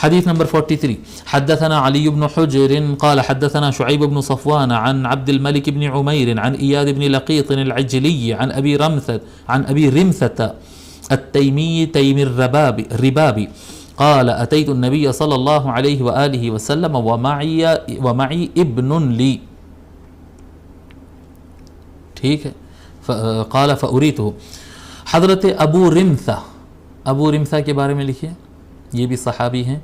حديث نمبر 43. حدثنا علي بن حجر قال حدثنا شعيب بن صفوان عن عبد الملك بن عمير عن إياد بن لقيط العجلي عن أبي رمثة التيمي تيم الربابي قال أتيت النبي صلى الله عليه وآله وسلم ومعي ابن لي. ٹھیک ہے. قال فأريته. حضرت ابو رمثہ کے بارے میں لکھیے، یہ بھی صحابی ہیں.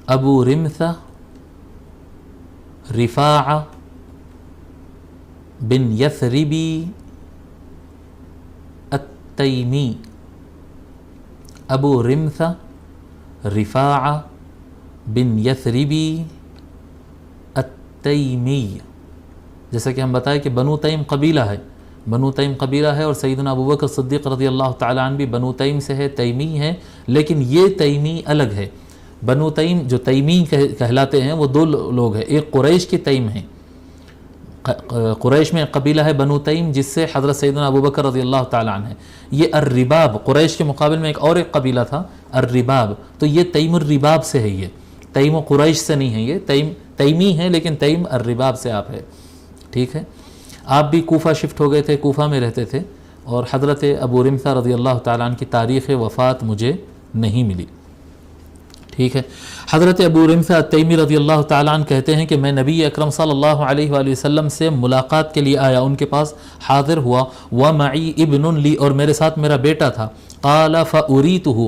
ابو رمثہ رفاع بن یثربی التیمی. ابو رمثہ رفاع بن یثربی التیمی. جیسا کہ ہم بتائیں کہ بنو تیم قبیلہ ہے، بنو تیم قبیلہ ہے، اور سیدنا ابوبکر صدیق رضی اللہ تعالیٰ عنہ بھی بنو تیم سے ہے، تیمی ہے. لیکن یہ تیمی الگ ہے. بنو تیم جو تیمی کہلاتے ہیں وہ دو لوگ ہیں. ایک قریش کی تیم ہیں، قریش میں قبیلہ ہے بنو تیم جس سے حضرت سیدنا ابوبکر رضی اللہ تعالیٰ عنہ ہے. یہ الرباب، قریش کے مقابل میں ایک قبیلہ تھا الرباب، تو یہ تیم الرباب سے ہے. یہ تیم و قریش سے نہیں ہے، یہ تیمی ہے لیکن تیم الرباب سے آپ ہے. ٹھیک ہے. آپ بھی کوفہ شفٹ ہو گئے تھے، کوفہ میں رہتے تھے، اور حضرت ابو رمثہ رضی اللہ تعالیٰ عنہ کی تاریخ وفات مجھے نہیں ملی. ٹھیک ہے. حضرت ابو رمثہ التیمی رضی اللہ تعالیٰ عنہ کہتے ہیں کہ میں نبی اکرم صلی اللہ علیہ وآلہ وسلم سے ملاقات کے لیے آیا، ان کے پاس حاضر ہوا. ومعی ابن لی، اور میرے ساتھ میرا بیٹا تھا. قال فأریتہ،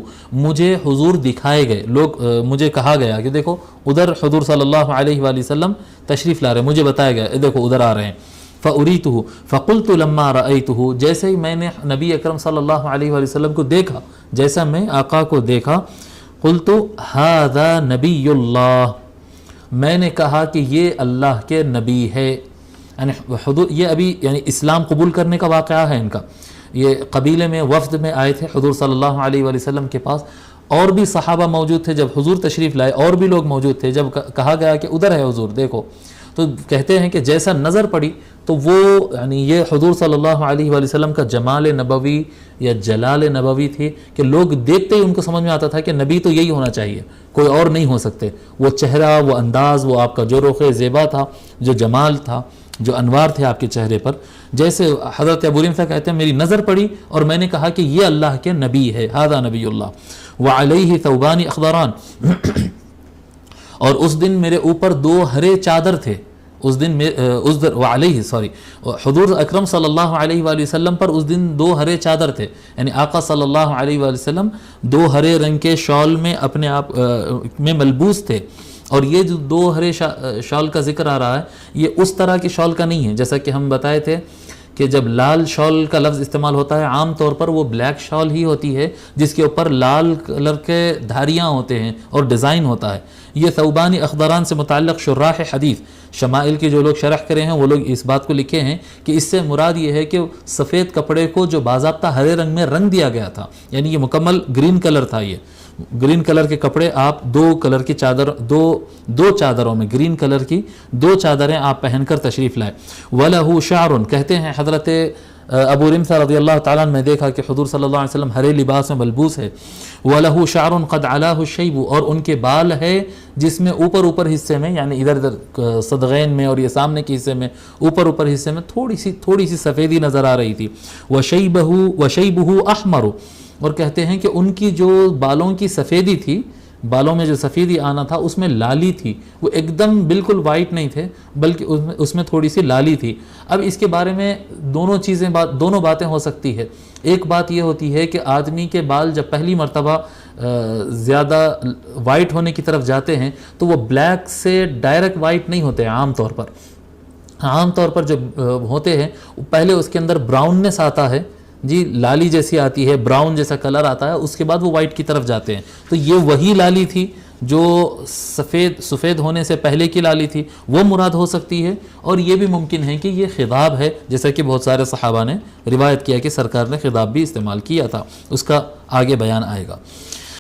مجھے حضور دکھائے گئے. مجھے کہا گیا کہ دیکھو ادھر حضور صلی اللہ علیہ وآلہ وسلم تشریف لا رہے ہیں، مجھے بتایا گیا دیکھو ادھر آ رہے ہیں. فأریتہ فقلت لما رأیتہ، جیسے ہی میں نے نبی اکرم صلی اللہ علیہ وآلہ وسلم کو دیکھا، جیسا میں آقا کو دیکھا، قلت ھذا نبی اللہ، میں نے کہا کہ یہ اللہ کے نبی ہے. یعنی حضور یہ ابھی یعنی اسلام قبول کرنے کا واقعہ ہے ان کا. یہ قبیلے میں وفد میں آئے تھے حضور صلی اللہ علیہ وآلہ وسلم کے پاس، اور بھی صحابہ موجود تھے جب حضور تشریف لائے، اور بھی لوگ موجود تھے جب کہا گیا کہ ادھر ہے حضور دیکھو. تو کہتے ہیں کہ جیسا نظر پڑی تو وہ یعنی یہ حضور صلی اللہ علیہ وآلہ وسلم کا جمال نبوی یا جلال نبوی تھی کہ لوگ دیکھتے ہی ان کو سمجھ میں آتا تھا کہ نبی تو یہی ہونا چاہیے، کوئی اور نہیں ہو سکتے. وہ چہرہ، وہ انداز، وہ آپ کا جو رخ زیبا تھا، جو جمال تھا، جو انوار تھے آپ کے چہرے پر. جیسے حضرت ابو رمثہ کہتے ہیں میری نظر پڑی اور میں نے کہا کہ یہ اللہ کے نبی ہے، ھذا نبی اللہ. وعلیہ ثوبان اخضران، اور اس دن میرے اوپر دو ہرے چادر تھے. حضور اکرم صلی اللہ علیہ وآلہ وسلم پر اس دن دو ہرے چادر تھے. یعنی آقا صلی اللہ علیہ وآلہ وسلم دو ہرے رنگ کے شال میں اپنے آپ میں ملبوس تھے. اور یہ جو دو ہرے شال کا ذکر آ رہا ہے یہ اس طرح کی شال کا نہیں ہے. جیسا کہ ہم بتائے تھے کہ جب لال شال کا لفظ استعمال ہوتا ہے عام طور پر وہ بلیک شال ہی ہوتی ہے جس کے اوپر لال کلر کے دھاریاں ہوتے ہیں اور ڈیزائن ہوتا ہے. یہ ثوبان اخضران سے متعلق شراح حدیث شمائل کے جو لوگ شرح کرے ہیں وہ لوگ اس بات کو لکھے ہیں کہ اس سے مراد یہ ہے کہ سفید کپڑے کو جو باضابطہ ہرے رنگ میں رنگ دیا گیا تھا، یعنی یہ مکمل گرین کلر تھا. یہ گرین کلر کے کپڑے آپ دو کلر کی چادر دو چادروں میں گرین کلر کی دو چادریں آپ پہن کر تشریف لائے. وَلَهُ شَعْرٌ، کہتے ہیں حضرت ابو رمثہ رضی اللہ تعالیٰ عنہ نے دیکھا کہ حضور صلی اللہ علیہ وسلم ہرے لباس میں ملبوس ہے. وَلَهُ شَعْرٌ قَدْ عَلَاهُ الشَّيْبُ، اور ان کے بال ہے جس میں اوپر حصے میں یعنی ادھر صدغین میں اور یہ سامنے کے حصے میں اوپر حصے میں تھوڑی سی سفیدی نظر آ رہی تھی. وَشَيْبُهُ أَحْمَرُ، اور کہتے ہیں کہ ان کی جو بالوں کی سفیدی تھی، بالوں میں جو سفیدی آنا تھا اس میں لالی تھی. وہ ایک دم بالکل وائٹ نہیں تھے بلکہ اس میں تھوڑی سی لالی تھی. اب اس کے بارے میں دونوں باتیں ہو سکتی ہے. ایک بات یہ ہوتی ہے کہ آدمی کے بال جب پہلی مرتبہ زیادہ وائٹ ہونے کی طرف جاتے ہیں تو وہ بلیک سے ڈائریکٹ وائٹ نہیں ہوتے. عام طور پر جو ہوتے ہیں پہلے اس کے اندر براؤننس آتا ہے، جی لالی جیسی آتی ہے، براؤن جیسا کلر آتا ہے، اس کے بعد وہ وائٹ کی طرف جاتے ہیں. تو یہ وہی لالی تھی جو سفید ہونے سے پہلے کی لالی تھی، وہ مراد ہو سکتی ہے. اور یہ بھی ممکن ہے کہ یہ خضاب ہے، جیسا کہ بہت سارے صحابہ نے روایت کیا کہ سرکار نے خضاب بھی استعمال کیا تھا، اس کا آگے بیان آئے گا.